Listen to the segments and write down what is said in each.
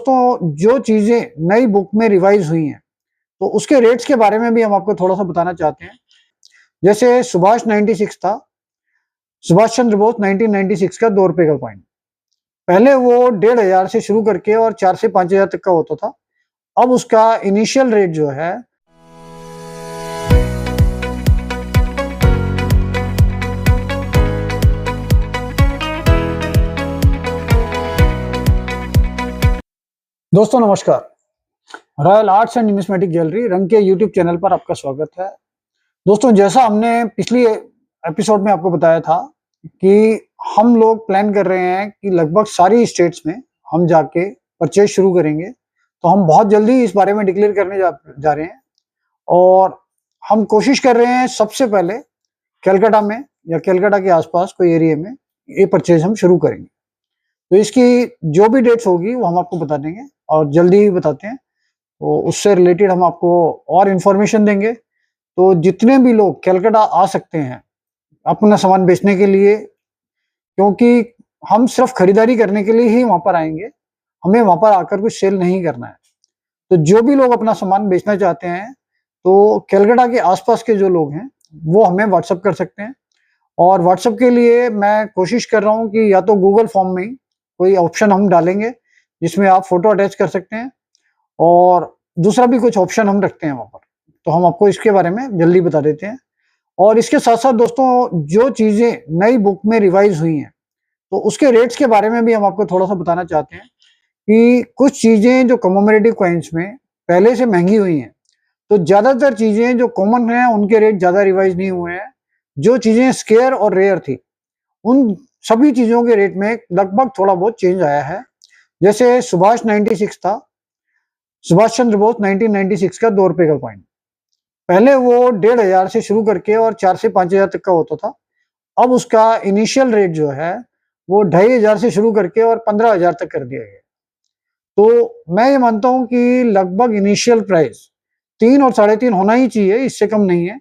दोस्तों जो चीजें नई बुक में रिवाइज हुई हैं तो उसके रेट्स के बारे में भी हम आपको थोड़ा सा बताना चाहते हैं। जैसे सुभाष 96 था, सुभाष चंद्र बोस 1996 का 2 रुपए का कॉइन। पहले वो 1500 से शुरू करके और 4 से 5000 तक का होता था। अब उसका इनिशियल रेट जो है दोस्तों नमस्कार, royal arts and numismatic jewellery रंग के यूट्यूब चैनल पर आपका स्वागत है। दोस्तों जैसा हमने पिछली एपिसोड में आपको बताया था कि हम लोग प्लान कर रहे हैं कि लगभग सारी स्टेट्स में हम जाके परचेज शुरू करेंगे, तो हम बहुत जल्दी इस बारे में डिक्लेयर करने जा रहे हैं और हम कोशिश कर रहे हैं सबसे पहले कलकत्ता में या कलकत्ता के आसपास कोई एरिया में ये परचेज हम शुरू करेंगे। तो इसकी जो भी डेट्स होगी वो हम आपको बता देंगे और जल्दी ही बताते हैं, तो उससे रिलेटेड हम आपको और इन्फॉर्मेशन देंगे। तो जितने भी लोग कलकत्ता आ सकते हैं अपना सामान बेचने के लिए, क्योंकि हम सिर्फ खरीदारी करने के लिए ही वहां पर आएंगे, हमें वहां पर आकर कुछ सेल नहीं करना है। तो जो भी लोग अपना सामान बेचना चाहते हैं तो कलकत्ता के आसपास के जो लोग हैं वो हमें व्हाट्सअप कर सकते हैं। और व्हाट्सअप के लिए मैं कोशिश कर रहा हूँ कि या तो गूगल फॉर्म में ही कोई ऑप्शन हम डालेंगे जिसमें आप फोटो अटैच कर सकते हैं, और दूसरा भी कुछ ऑप्शन हम रखते हैं वहां पर, तो हम आपको इसके बारे में जल्दी बता देते हैं। और इसके साथ साथ दोस्तों जो चीजें नई बुक में रिवाइज हुई हैं तो उसके रेट्स के बारे में भी हम आपको थोड़ा सा बताना चाहते हैं कि कुछ चीजें जो कमोमरेटिव कॉइन्स में पहले से महंगी हुई हैं, तो ज्यादातर चीजें जो कॉमन हैं उनके रेट ज्यादा रिवाइज नहीं हुए हैं। जो चीजें स्केयर और रेयर थी उन सभी चीजों के रेट में लगभग थोड़ा बहुत चेंज आया है। जैसे सुभाष 96 था, सुभाष चंद्र बोस 1996 का 2 रुपए का कॉइन। पहले वो 1500 से शुरू करके और 4 से 5000 तक का होता था। अब उसका इनिशियल रेट जो है वो 2500 से शुरू करके और 15000 तक कर दिया गया। तो मैं ये मानता हूं कि लगभग इनिशियल प्राइस 3 और 3.5 होना ही चाहिए, इससे कम नहीं है।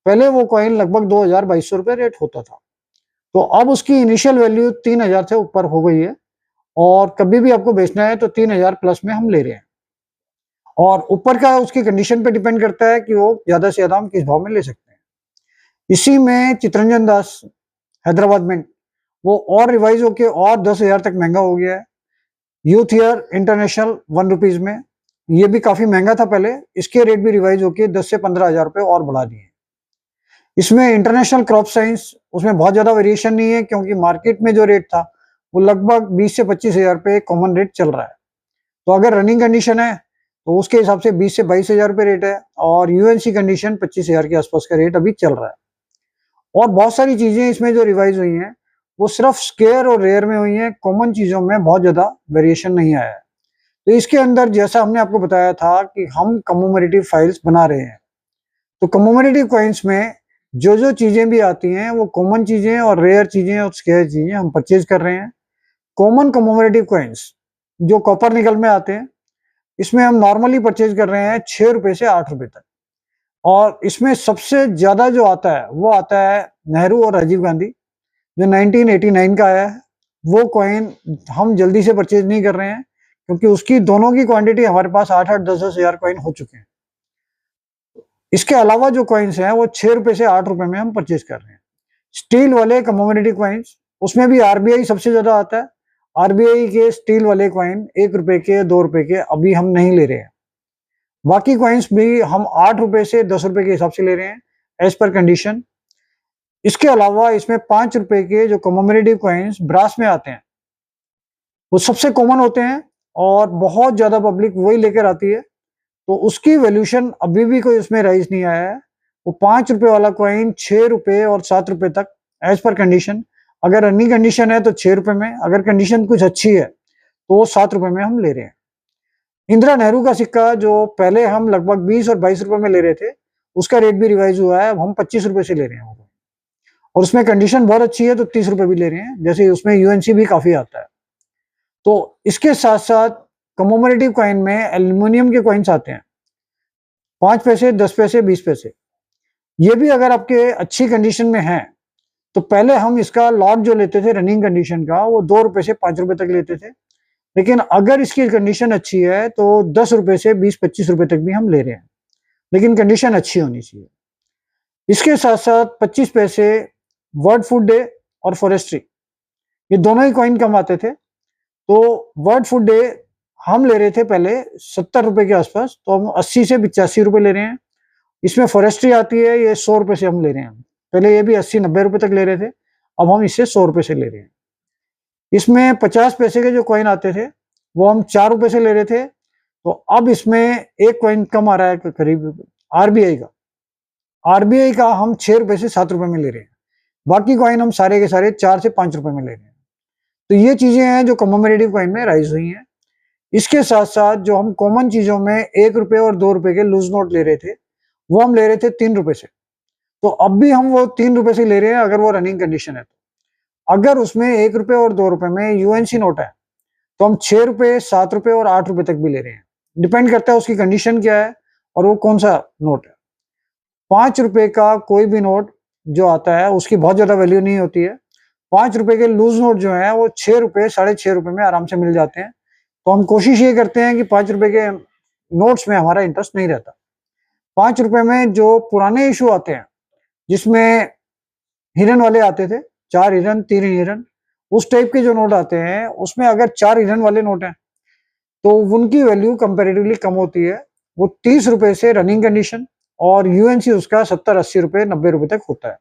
पहले वो कॉइन लगभग 2200 रुपए रेट होता था, तो अब उसकी इनिशियल वैल्यू 3000 से ऊपर हो गई है और कभी भी आपको बेचना है तो 3000 प्लस में हम ले रहे हैं। और ऊपर का उसकी कंडीशन पे डिपेंड करता है कि वो ज्यादा से ज्यादा हम किस भाव में ले सकते हैं। इसी में चितरंजन दास हैदराबाद में वो और रिवाइज होके और 10,000 तक महंगा हो गया है। यूथ ईयर इंटरनेशनल 1 रुपीज में, ये भी काफी महंगा था पहले, इसके रेट भी रिवाइज होके 10 से 15,000 रुपए और बढ़ा दिए। इसमें इंटरनेशनल क्रॉप साइंस, उसमें बहुत ज्यादा वेरिएशन नहीं है क्योंकि मार्केट में जो रेट था वो लगभग 20 से 25,000 रुपए कॉमन रेट चल रहा है। तो अगर रनिंग कंडीशन है तो उसके हिसाब से 20 से 22,000 रुपए रेट है, और यूएनसी कंडीशन 25,000 के आसपास का रेट अभी चल रहा है। और बहुत सारी चीजें इसमें जो रिवाइज हुई हैं वो सिर्फ स्केयर और रेयर में हुई हैं, कॉमन चीजों में बहुत ज्यादा वेरिएशन नहीं आया है। तो इसके अंदर जैसा हमने आपको बताया था कि हम कमोमरेटिव फाइल्स बना रहे हैं, तो कमोमरेटिव कॉइन्स में जो जो चीजें भी आती हैं वो कॉमन चीजें और रेयर चीजें और स्केयर चीजें हम परचेज कर रहे हैं। कॉमन कमोमरेटिव कॉइन्स जो कॉपर निकल में आते हैं, इसमें हम नॉर्मली परचेज कर रहे हैं 6 रुपए से 8 रुपए तक। और इसमें सबसे ज्यादा जो आता है वो आता है नेहरू और राजीव गांधी, जो 1989 का आया है। वो कॉइन हम जल्दी से परचेज नहीं कर रहे हैं क्योंकि उसकी दोनों की क्वांटिटी हमारे पास 8-8, 10-10 हजार कॉइन हो चुके हैं। इसके अलावा जो कॉइन्स हैं वो 6 रुपए से 8 रुपए में हम परचेज कर रहे हैं। स्टील वाले कमोमरेटिव कॉइन्स, उसमें भी आरबीआई सबसे ज्यादा आता है। आरबीआई के स्टील वाले कॉइन 1 रुपए के, 2 रुपए के अभी हम नहीं ले रहे हैं। बाकी कॉइन्स भी हम 8 रुपए से 10 रुपए के हिसाब से ले रहे हैं एज पर कंडीशन। इसके अलावा इसमें 5 रुपए के जो कमोमरेटिव कॉइन्स ब्रास में आते हैं वो सबसे कॉमन होते हैं और बहुत ज्यादा पब्लिक वही लेकर आती है, तो उसकी वैल्यूशन अभी भी कोई उसमें राइज नहीं आया है। वो 5 रुपए वाला कॉइन 6 रुपए और 7 रुपए तक एज पर कंडीशन, अगर रनिंग कंडीशन है तो 6 रुपए में, अगर कंडीशन कुछ अच्छी है तो 7 रुपए में हम ले रहे हैं। इंदिरा नेहरू का सिक्का जो पहले हम लगभग 20 और 22 रुपए में ले रहे थे, उसका रेट भी रिवाइज हुआ है, अब हम 25 रुपए से ले रहे हैं। और उसमें कंडीशन बहुत अच्छी है तो 30 रुपए भी ले रहे हैं, जैसे उसमें यूएनसी भी काफी आता है। तो इसके साथ साथ कमोमरेटिव कॉइन में एल्यूमिनियम के कॉइन्स आते हैं, 5 पैसे, 10 पैसे, 20 पैसे। ये भी अगर आपके अच्छी कंडीशन में है तो पहले हम इसका लॉट जो लेते थे रनिंग कंडीशन का वो 2 रुपए से 5 रुपए तक लेते थे, लेकिन अगर इसकी कंडीशन अच्छी है तो 10 रुपए से 20-25 रुपए तक भी हम ले रहे हैं, लेकिन कंडीशन अच्छी होनी चाहिए। इसके साथ साथ 25 पैसे वर्ल्ड फूड डे और फॉरेस्ट्री, ये दोनों ही कॉइन कम आते थे। तो वर्ल्ड फूड डे हम ले रहे थे पहले 70 रुपए के आसपास, तो हम 80 से 85 रुपए ले रहे हैं। इसमें फॉरेस्ट्री आती है, ये 100 रुपए से हम ले रहे हैं। पहले ये भी 80-90 रुपए तक ले रहे थे, अब हम इससे 100 रुपए से ले रहे हैं। इसमें 50 पैसे के जो कॉइन आते थे वो हम 4 रुपए से ले रहे थे, तो अब इसमें एक कॉइन कम आ रहा है करीब आरबीआई का। आरबीआई का हम 6 रुपए से 7 रुपए में ले रहे हैं, बाकी कॉइन हम सारे के सारे 4 से 5 रुपए में ले रहे हैं। तो ये चीजें हैं जो कमोमरेटिव कॉइन में राइज हुई हैं। इसके साथ साथ जो हम कॉमन चीजों में 1 रुपए और 2 रुपए के लूज नोट ले रहे थे, वो हम ले रहे थे 3 रुपए से। तो अब भी हम वो 3 रुपए से ले रहे हैं अगर वो रनिंग कंडीशन है तो। अगर उसमें 1 रुपए और 2 रुपए में यूएनसी नोट है तो हम 6 रुपए, 7 रुपए और 8 रुपए तक भी ले रहे हैं। डिपेंड करता है उसकी कंडीशन क्या है और वो कौन सा नोट है। 5 रुपए का कोई भी नोट जो आता है उसकी बहुत ज्यादा वैल्यू नहीं होती है। 5 रुपए के लूज नोट जो है वो 6 रुपए, 6.5 रुपए में आराम से मिल जाते हैं। तो हम कोशिश ये करते हैं कि 5 रुपए के नोट्स में हमारा इंटरेस्ट नहीं रहता। 5 रुपए में जो पुराने इशू आते हैं जिसमें हिरन वाले आते थे, 4 हिरन 3 हिरन, उस टाइप के जो नोट आते हैं उसमें अगर 4 हिरन वाले नोट हैं तो उनकी वैल्यू कंपैरेटिवली कम होती है। वो 30 रुपए से रनिंग कंडीशन और यूएनसी उसका 70-80 रुपए 90 रुपए तक होता है।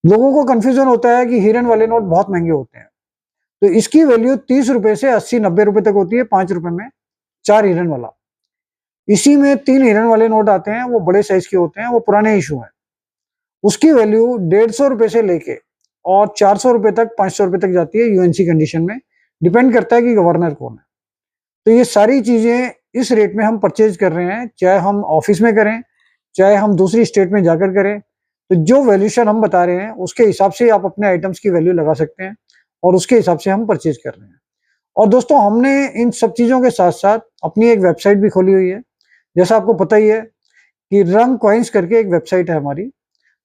लोगों को कंफ्यूजन होता है कि हिरन वाले नोट बहुत महंगे होते हैं, तो इसकी वैल्यू 30 रुपए से 80-90 रुपए तक होती है 5 रुपए में 4 हिरन वाला। इसी में 3 हिरन वाले नोट आते हैं, वो बड़े साइज के होते हैं, वो पुराने इशू हैं। उसकी वैल्यू 150 रुपए से लेके और 400 रुपए तक, 500 रुपए तक जाती है यूएनसी कंडीशन में। डिपेंड करता है कि गवर्नर कौन है। तो ये सारी चीजें इस रेट में हम परचेज कर रहे हैं, चाहे हम ऑफिस में करें, चाहे हम दूसरी स्टेट में जाकर करें। तो जो वैल्यूशन हम बता रहे हैं उसके हिसाब से आप अपने आइटम्स की वैल्यू लगा सकते हैं और उसके हिसाब से हम परचेज कर रहे हैं। और दोस्तों, हमने इन सब चीजों के साथ साथ अपनी एक वेबसाइट भी खोली हुई है। जैसा आपको पता ही है कि रंग कॉइन्स करके एक वेबसाइट है हमारी,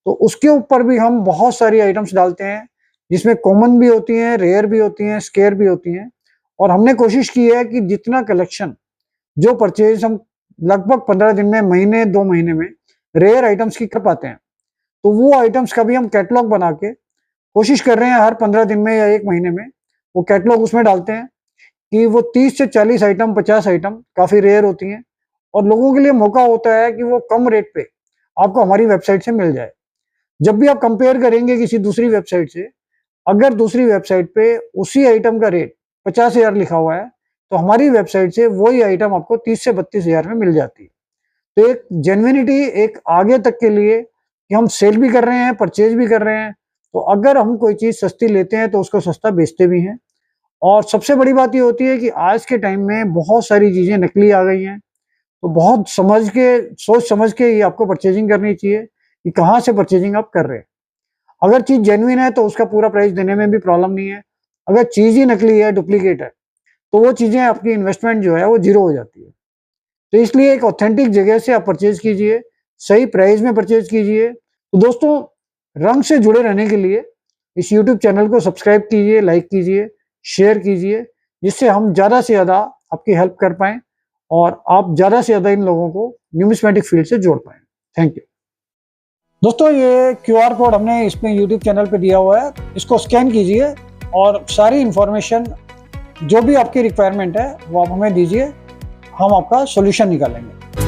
तो उसके ऊपर भी हम बहुत सारी आइटम्स डालते हैं जिसमें कॉमन भी होती हैं, रेयर भी होती हैं, स्केयर भी होती हैं। और हमने कोशिश की है कि जितना कलेक्शन, जो परचेज हम लगभग 15 दिन में, महीने 2 महीने में रेयर आइटम्स की कर पाते हैं, तो वो आइटम्स का भी हम कैटलॉग बना के कोशिश कर रहे हैं हर 15 दिन में या 1 महीने में वो कैटलॉग उसमें डालते हैं कि वो 30 से 40 आइटम, 50 आइटम काफी रेयर होती हैं और लोगों के लिए मौका होता है कि वो कम रेट पे आपको हमारी वेबसाइट से मिल जाए। जब भी आप कंपेयर करेंगे किसी दूसरी वेबसाइट से, अगर दूसरी वेबसाइट पे उसी आइटम का रेट 50,000 लिखा हुआ है तो हमारी वेबसाइट से वही आइटम आपको 30 से 32,000 में मिल जाती है। तो एक जेन्युइनिटी, एक आगे तक के लिए कि हम सेल भी कर रहे हैं, परचेज भी कर रहे हैं। तो अगर हम कोई चीज सस्ती लेते हैं तो उसको सस्ता बेचते भी हैं। और सबसे बड़ी बात ये होती है कि आज के टाइम में बहुत सारी चीजें नकली आ गई हैं, तो बहुत समझ के, सोच समझ के ये आपको परचेजिंग करनी चाहिए कि कहाँ से परचेजिंग आप कर रहे हैं। अगर चीज जेन्युइन है तो उसका पूरा प्राइस देने में भी प्रॉब्लम नहीं है। अगर चीज ही नकली है, डुप्लीकेट है, तो वो चीजें आपकी इन्वेस्टमेंट जो है वो जीरो हो जाती है। तो इसलिए एक ऑथेंटिक जगह से आप परचेज कीजिए, सही प्राइस में परचेज कीजिए। तो दोस्तों, रंग से जुड़े रहने के लिए इस यूट्यूब चैनल को सब्सक्राइब कीजिए, लाइक कीजिए, शेयर कीजिए, जिससे हम ज्यादा से ज्यादा आपकी हेल्प कर पाएं और आप ज्यादा से ज्यादा इन लोगों को न्यूमिस्मेटिक फील्ड से जोड़ पाएं। थैंक यू दोस्तों। ये QR कोड हमने इसमें यूट्यूब चैनल पे दिया हुआ है, इसको स्कैन कीजिए और सारी इंफॉर्मेशन जो भी आपकी रिक्वायरमेंट है वो आप हमें दीजिए, हम आपका सॉल्यूशन निकालेंगे।